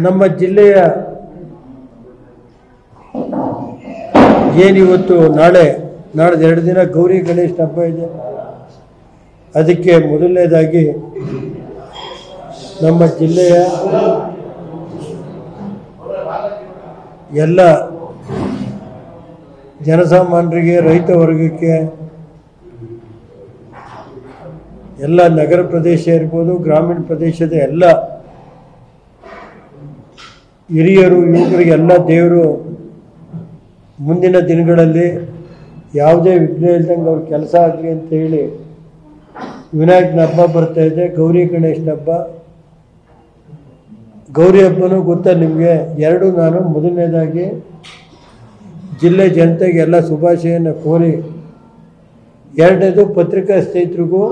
ನಮ್ಮ ಜಿಲ್ಲೆಯ ಏನಿವತ್ತು ನಾಳೆ 2 ದಿನ ಗೌರಿ ಗಣೇಶ ಹಬ್ಬ ಇದೆ. ಅದಕ್ಕೆ ಮೊದಲನೇದಾಗಿ ನಮ್ಮ ಜಿಲ್ಲೆಯ ಎಲ್ಲ ಜನಸಾಮಾನ್ಯರಿಗೆ, ರೈತ ವರ್ಗಕ್ಕೆ, ಎಲ್ಲ ನಗರ ಪ್ರದೇಶ ಇರ್ಬೋದು, ಗ್ರಾಮೀಣ ಪ್ರದೇಶದ ಎಲ್ಲ ಹಿರಿಯರು, ಯುವಕರಿಗೆ ಎಲ್ಲ ದೇವರು ಮುಂದಿನ ದಿನಗಳಲ್ಲಿ ಯಾವುದೇ ವಿಘ್ನ ಇಲ್ದಂಗೆ ಅವ್ರ ಕೆಲಸ ಆಗಲಿ ಅಂತ ಹೇಳಿ ವಿನಾಯಕನ ಹಬ್ಬ ಬರ್ತಾ ಇದೆ. ಗೌರಿ ಗಣೇಶನ ಹಬ್ಬ, ಗೌರಿ ಹಬ್ಬನೂ ಗೊತ್ತಾ ನಿಮಗೆ. ಎರಡು ನಾನು ಮೊದಲನೇದಾಗಿ ಜಿಲ್ಲೆ ಜನತೆಗೆ ಎಲ್ಲ ಶುಭಾಶಯನ ಕೋರಿ, ಎರಡನೇದು ಪತ್ರಿಕಾ ಸ್ನೇಹಿತರಿಗೂ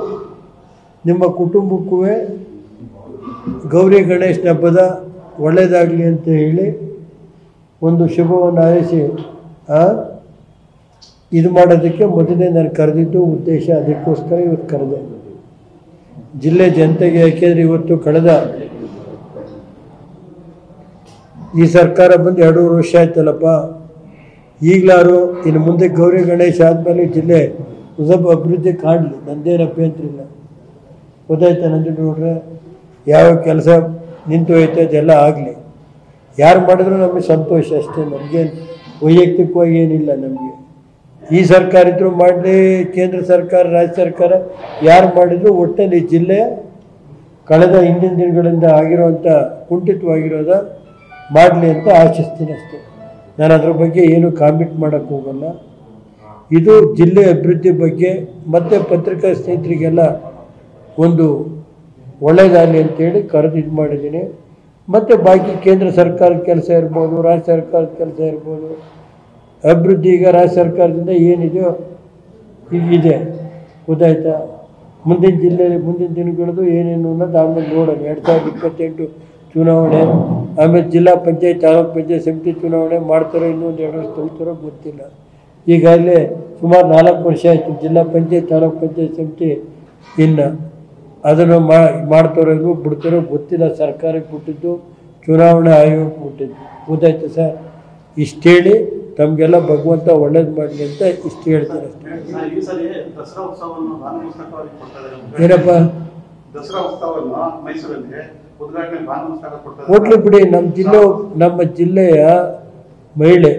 ನಿಮ್ಮ ಕುಟುಂಬಕ್ಕೂ ಗೌರಿ ಗಣೇಶನ ಹಬ್ಬದ ಒಳ್ಳೆಯದಾಗಲಿ ಅಂತ ಹೇಳಿ ಒಂದು ಶುಭವನ್ನು ಹಾರೈಸಿ ಇದು ಮಾಡೋದಕ್ಕೆ ಮೊದಲೇ ನಾನು ಕರೆದಿದ್ದು ಉದ್ದೇಶ. ಅದಕ್ಕೋಸ್ಕರ ಇವತ್ತು ಕರೆದೆ ಜಿಲ್ಲೆ ಜನತೆಗೆ. ಯಾಕೆಂದರೆ ಇವತ್ತು ಕಳೆದ ಈ ಸರ್ಕಾರ ಬಂದು 2.5 ವರ್ಷ ಆಯ್ತಲ್ಲಪ್ಪ. ಈಗಲಾರು ಇನ್ನು ಮುಂದೆ ಗೌರಿ ಗಣೇಶ ಆದಮೇಲೆ ಜಿಲ್ಲೆ ಸ್ವಲ್ಪ ಅಭಿವೃದ್ಧಿ ಕಾಣಲಿ, ನಂದೇನು ಅಭ್ಯಂತರ ಇಲ್ಲ. ಗೊತ್ತಾಯ್ತಾ ನಂದು ನೋಡ್ರೆ ಯಾವ ಕೆಲಸ ನಿಂತು ಹೋಯ್ತು ಅದೆಲ್ಲ ಆಗಲಿ. ಯಾರು ಮಾಡಿದ್ರು ನಮಗೆ ಸಂತೋಷ ಅಷ್ಟೇ. ನಮಗೇನು ವೈಯಕ್ತಿಕವಾಗಿ ಏನಿಲ್ಲ. ನಮಗೆ ಈ ಸರ್ಕಾರ ಇದ್ದರೂ ಮಾಡಲಿ, ಕೇಂದ್ರ ಸರ್ಕಾರ, ರಾಜ್ಯ ಸರ್ಕಾರ ಯಾರು ಮಾಡಿದ್ರು ಒಟ್ಟಲ್ಲಿ ಜಿಲ್ಲೆ ಕಳೆದ ಹಿಂದಿನ ದಿನಗಳಿಂದ ಆಗಿರೋವಂಥ ಕುಂಠಿತವಾಗಿರೋದ ಮಾಡಲಿ ಅಂತ ಆಶಿಸ್ತೀನಿ ಅಷ್ಟೇ. ನಾನು ಅದ್ರ ಬಗ್ಗೆ ಏನು ಕಾಮೆಂಟ್ ಮಾಡೋಕ್ಕೆ ಹೋಗಲ್ಲ. ಇದು ಜಿಲ್ಲೆ ಅಭಿವೃದ್ಧಿ ಬಗ್ಗೆ ಮತ್ತು ಪತ್ರಿಕಾ ಸ್ನೇಹಿತರಿಗೆಲ್ಲ ಒಂದು ಒಳ್ಳೆಯದಾಗಲಿ ಅಂತೇಳಿ ಕರೆದು ಇದು ಮಾಡಿದ್ದೀನಿ. ಮತ್ತು ಬಾಕಿ ಕೇಂದ್ರ ಸರ್ಕಾರದ ಕೆಲಸ ಇರ್ಬೋದು, ರಾಜ್ಯ ಸರ್ಕಾರದ ಕೆಲಸ ಇರ್ಬೋದು, ಅಭಿವೃದ್ಧಿ ಈಗ ರಾಜ್ಯ ಸರ್ಕಾರದಿಂದ ಏನಿದೆಯೋ ಇದೆ. ಗೊತ್ತಾಯ್ತಾ? ಮುಂದಿನ ಜಿಲ್ಲೆಯಲ್ಲಿ ಮುಂದಿನ ದಿನಗಳದ್ದು ಏನೇನು ಅನ್ನೋದು ಆಮೇಲೆ ನೋಡೋಣ. 2028 ಚುನಾವಣೆ, ಆಮೇಲೆ ಜಿಲ್ಲಾ ಪಂಚಾಯತ್, ತಾಲೂಕು ಪಂಚಾಯತ್ ಸಮಿತಿ ಚುನಾವಣೆ ಮಾಡ್ತಾರೋ, ಇನ್ನೊಂದು 2 ವರ್ಷ ತೊಳಿತಾರೋ ಗೊತ್ತಿಲ್ಲ. ಈಗಾಗಲೇ ಸುಮಾರು 4 ವರ್ಷ ಆಯಿತು ಜಿಲ್ಲಾ ಪಂಚಾಯತ್, ತಾಲೂಕು ಪಂಚಾಯತ್ ಸಮಿತಿ. ಇನ್ನು ಅದನ್ನು ಮಾಡ್ತಾರೋ ಇಲ್ವೋ ಬಿಡ್ತಾರೋ ಗೊತ್ತಿಲ್ಲ. ಸರ್ಕಾರಕ್ಕೆ ಬಿಟ್ಟಿದ್ದು, ಚುನಾವಣಾ ಆಯೋಗಕ್ಕೆ ಬಿಟ್ಟಿದ್ದು. ಗೊತ್ತಾಯ್ತು ಸರ್? ಇಷ್ಟು ಹೇಳಿ ತಮಗೆಲ್ಲ ಭಗವಂತ ಒಳ್ಳೇದು ಮಾಡಲಿ ಅಂತ ಇಷ್ಟು ಹೇಳ್ತೀನಿ ಅಷ್ಟೇ. ಏನಪ್ಪ ಕೊಡ್ಲಿ ಬಿಡಿ. ನಮ್ಮ ಜಿಲ್ಲೆಯ ಮಹಿಳೆ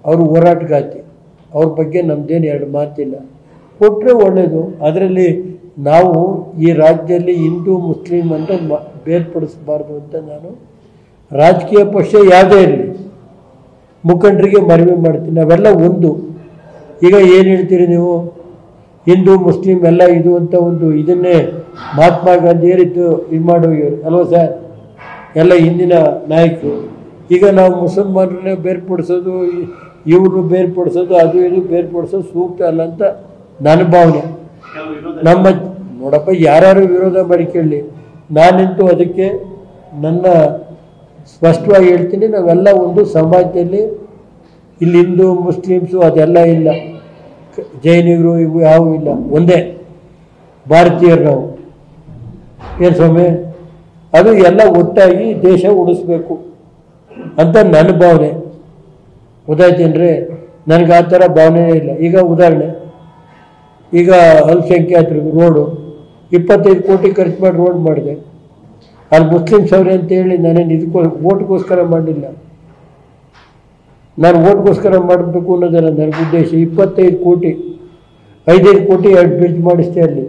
ಅವರು ಹೋರಾಟಗಾತಿ, ಅವ್ರ ಬಗ್ಗೆ ನಮ್ಮದೇನು 2 ಮಾತಿಲ್ಲ. ಕೊಟ್ಟರೆ ಒಳ್ಳೆಯದು. ಅದರಲ್ಲಿ ನಾವು ಈ ರಾಜ್ಯದಲ್ಲಿ ಹಿಂದೂ ಮುಸ್ಲಿಂ ಅಂತ ಬೇರ್ಪಡಿಸಬಾರ್ದು ಅಂತ ನಾನು ರಾಜಕೀಯ ಪಕ್ಷ ಯಾವುದೇ ಇರಲಿ ಮುಖಂಡರಿಗೆ ಮನವಿ ಮಾಡ್ತೀನಿ. ನಾವೆಲ್ಲ ಒಂದು. ಈಗ ಏನು ಹೇಳ್ತೀರಿ ನೀವು, ಹಿಂದೂ ಮುಸ್ಲಿಂ ಎಲ್ಲ ಇದು ಅಂತ ಒಂದು ಇದನ್ನೇ ಮಹಾತ್ಮ ಗಾಂಧಿ ಹೇಳಿದ್ದು ಇದು ಮಾಡೋರು ಅಲ್ವ ಸರ್? ಎಲ್ಲ ಹಿಂದಿನ ನಾಯಕರು. ಈಗ ನಾವು ಮುಸಲ್ಮಾನರನ್ನೇ ಬೇರ್ಪಡಿಸೋದು, ಇವ್ರನ್ನ ಬೇರ್ಪಡಿಸೋದು, ಅದು ಇದು ಬೇರ್ಪಡಿಸೋದು ಸೂಕ್ತ ಅಲ್ಲ ಅಂತ ನನ್ನ ಭಾವನೆ. ನಮ್ಮ ನೋಡಪ್ಪ, ಯಾರು ವಿರೋಧ ಮಾಡಿಕೊಳ್ಳಿ, ನಾನಂತೂ ಅದಕ್ಕೆ ನನ್ನ ಸ್ಪಷ್ಟವಾಗಿ ಹೇಳ್ತೀನಿ. ನಾವೆಲ್ಲ ಒಂದು ಸಮಾಜದಲ್ಲಿ ಇಲ್ಲಿ ಹಿಂದೂ ಮುಸ್ಲಿಮ್ಸು ಅದೆಲ್ಲ ಇಲ್ಲ, ಜೈನಿಗರು ಇವು ಯಾವೂ ಇಲ್ಲ, ಒಂದೇ ಭಾರತೀಯರು ನಾವು. ಏನು ಸ್ವಾಮಿ? ಅದು ಎಲ್ಲ ಒಟ್ಟಾಗಿ ದೇಶ ಉಳಿಸ್ಬೇಕು ಅಂತ ನನ್ನ ಭಾವನೆ. ಗೊತ್ತಾಯ್ತೇನ್ರಿ? ನನಗೆ ಆ ಥರ ಭಾವನೆಯೇ ಇಲ್ಲ. ಈಗ ಉದಾಹರಣೆ, ಈಗ ಅಲ್ಪಸಂಖ್ಯಾತರಿಗೆ ರೋಡು 25 ಕೋಟಿ ಖರ್ಚು ಮಾಡಿ ರೋಡ್ ಮಾಡಿದೆ. ಅಲ್ಲಿ ಮುಸ್ಲಿಮ್ಸ್ ಅವ್ರೆ ಅಂತೇಳಿ ನಾನೇನು ಓಟ್ಗೋಸ್ಕರ ಮಾಡಲಿಲ್ಲ. ನಾನು ಓಟ್ಗೋಸ್ಕರ ಮಾಡಬೇಕು ಅನ್ನೋದಲ್ಲ ನನಗೆ ಉದ್ದೇಶ. 25 ಕೋಟಿ, 5 ಕೋಟಿ 2 ಬ್ರಿಡ್ಜ್ ಮಾಡಿಸ್ತೆ ಅಲ್ಲಿ.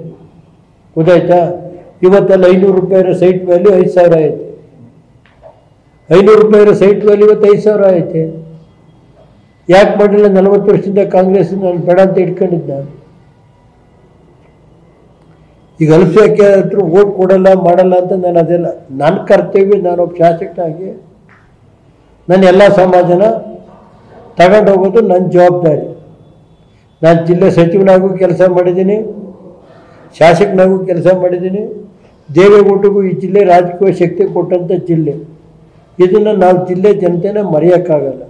ಗೊತ್ತಾಯ್ತಾ? ಇವತ್ತಲ್ಲಿ 500 ರೂಪಾಯಿ ಸೈಟ್ ವ್ಯಾಲ್ಯೂ 5,000 ಐತೆ. 500 ರೂಪಾಯಿ ಸೈಟ್ ವ್ಯಾಲ್ಯೂ ಇವತ್ತು 5,000 ಐತೆ. ಯಾಕೆ ಮಾಡಿಲ್ಲ? 40 ವರ್ಷದಿಂದ ಕಾಂಗ್ರೆಸ್ ನಾನು ಬೇಡ ಅಂತ ಇಟ್ಕೊಂಡಿದ್ದೆ ನಾನು. ಈಗ ಅಲ್ಪಸಂಖ್ಯಾತರು ಓಟ್ ಕೊಡಲ್ಲ ಮಾಡಲ್ಲ ಅಂತ ನಾನು ಅದೆಲ್ಲ ನನ್ನ ಕರ್ತವ್ಯ. ನಾನೊಬ್ಬ ಶಾಸಕನಾಗಿ ನಾನು ಎಲ್ಲ ಸಮಾಜನ ತಗೊಂಡೋಗೋದು ನನ್ನ ಜವಾಬ್ದಾರಿ. ನಾನು ಜಿಲ್ಲೆ ಸಚಿವನಾಗೂ ಕೆಲಸ ಮಾಡಿದ್ದೀನಿ, ಶಾಸಕನಾಗೂ ಕೆಲಸ ಮಾಡಿದ್ದೀನಿ. ದೇವೇಗೌಡರಿಗೂ ಈ ಜಿಲ್ಲೆ ರಾಜಕೀಯ ಶಕ್ತಿ ಕೊಟ್ಟಂಥ ಜಿಲ್ಲೆ. ಇದನ್ನು ನಾವು ಜಿಲ್ಲೆ ಜನತೆನ ಮರೆಯೋಕ್ಕಾಗಲ್ಲ.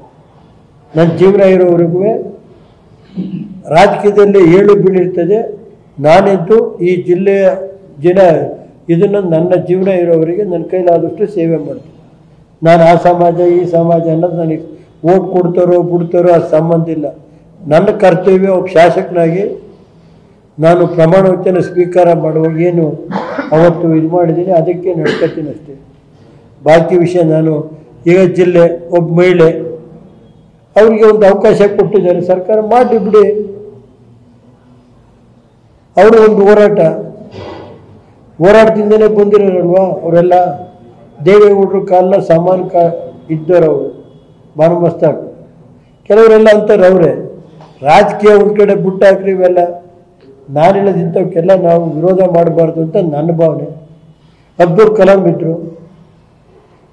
ನನ್ನ ಜೀವನ ಇರೋವರೆಗೂ ರಾಜಕೀಯದಲ್ಲಿ ಏಳು ಬೀಳಿರ್ತದೆ. ನಾನಂತೂ ಈ ಜಿಲ್ಲೆಯ ಇದನ್ನು ನನ್ನ ಜೀವನ ಇರೋವರೆಗೆ ನನ್ನ ಕೈಲಾದಷ್ಟು ಸೇವೆ ಮಾಡ್ತೀನಿ. ನಾನು ಆ ಸಮಾಜ ಈ ಸಮಾಜ ಅನ್ನೋದು ನನಗೆ ಓಟ್ ಕೊಡ್ತಾರೋ ಬಿಡ್ತಾರೋ ಅದು ಸಂಬಂಧ ಇಲ್ಲ. ನನ್ನ ಕರ್ತವ್ಯ ಒಬ್ಬ ಶಾಸಕನಾಗಿ ನಾನು ಪ್ರಮಾಣ ವಚನ ಸ್ವೀಕಾರ ಮಾಡುವಾಗ ಏನು ಅವತ್ತು ಇದು ಮಾಡಿದ್ದೀನಿ ಅದಕ್ಕೆ ನಡ್ಕೊತೀನಿ ಅಷ್ಟೇ. ಬಾಕಿ ವಿಷಯ ನಾನು ಈಗ ಜಿಲ್ಲೆ ಒಬ್ಬ ಮಹಿಳೆ ಅವರಿಗೆ ಒಂದು ಅವಕಾಶ ಕೊಟ್ಟಿದ್ದಾರೆ ಸರ್ಕಾರ, ಮಾಡಿ ಬಿಡಿ. ಅವರು ಒಂದು ಹೋರಾಟದಿಂದಲೇ ಬಂದಿರೋರಲ್ವಾ ಅವರೆಲ್ಲ. ದೇವೇಗೌಡರು ಕಾಲನ ಸಮಾನ ಇದ್ದವರು ಭಾನುಮಸ್ತಾಕ್ ಕೆಲವರೆಲ್ಲ ಅಂತಾರೆ ಅವರೇ. ರಾಜಕೀಯ ಒಂದು ಕಡೆ ಬಿಟ್ಟು ಹಾಕ್ರಿ ಇವೆಲ್ಲ. ನಾನಿಲ್ಲದಿಂಥವಕ್ಕೆಲ್ಲ ನಾವು ವಿರೋಧ ಮಾಡಬಾರ್ದು ಅಂತ ನನ್ನ ಭಾವನೆ. ಅಬ್ದುಲ್ ಕಲಾಂ ಇದ್ದರು,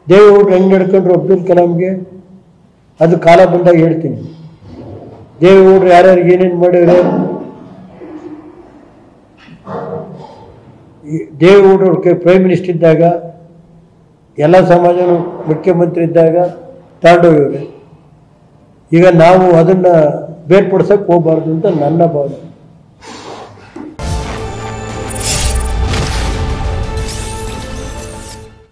ದೇವೇಗೌಡರು ಹೆಂಗೆ ನಡ್ಕೊಂಡ್ರು ಅಬ್ದುಲ್ ಕಲಾಂಗೆ ಅದು ಕಾಲ ಬಂದಾಗ ಹೇಳ್ತೀನಿ. ದೇವೇಗೌಡರು ಯಾರ್ಯಾರಿಗೆ ಏನೇನು ಮಾಡಿದ್ರೆ, ದೇವೇಗೌಡರು ಪ್ರೈಮ್ ಮಿನಿಸ್ಟರ್ ಇದ್ದಾಗ ಎಲ್ಲ ಸಮಾಜನೂ ಮುಖ್ಯಮಂತ್ರಿ ಇದ್ದಾಗ ತಗೊಂಡೋಗಿವ್ರೆ. ಈಗ ನಾವು ಅದನ್ನು ಬೇರ್ಪಡಿಸೋಕ್ಕೆ ಹೋಗಬಾರ್ದು ಅಂತ ನನ್ನ ಭಾವನೆ.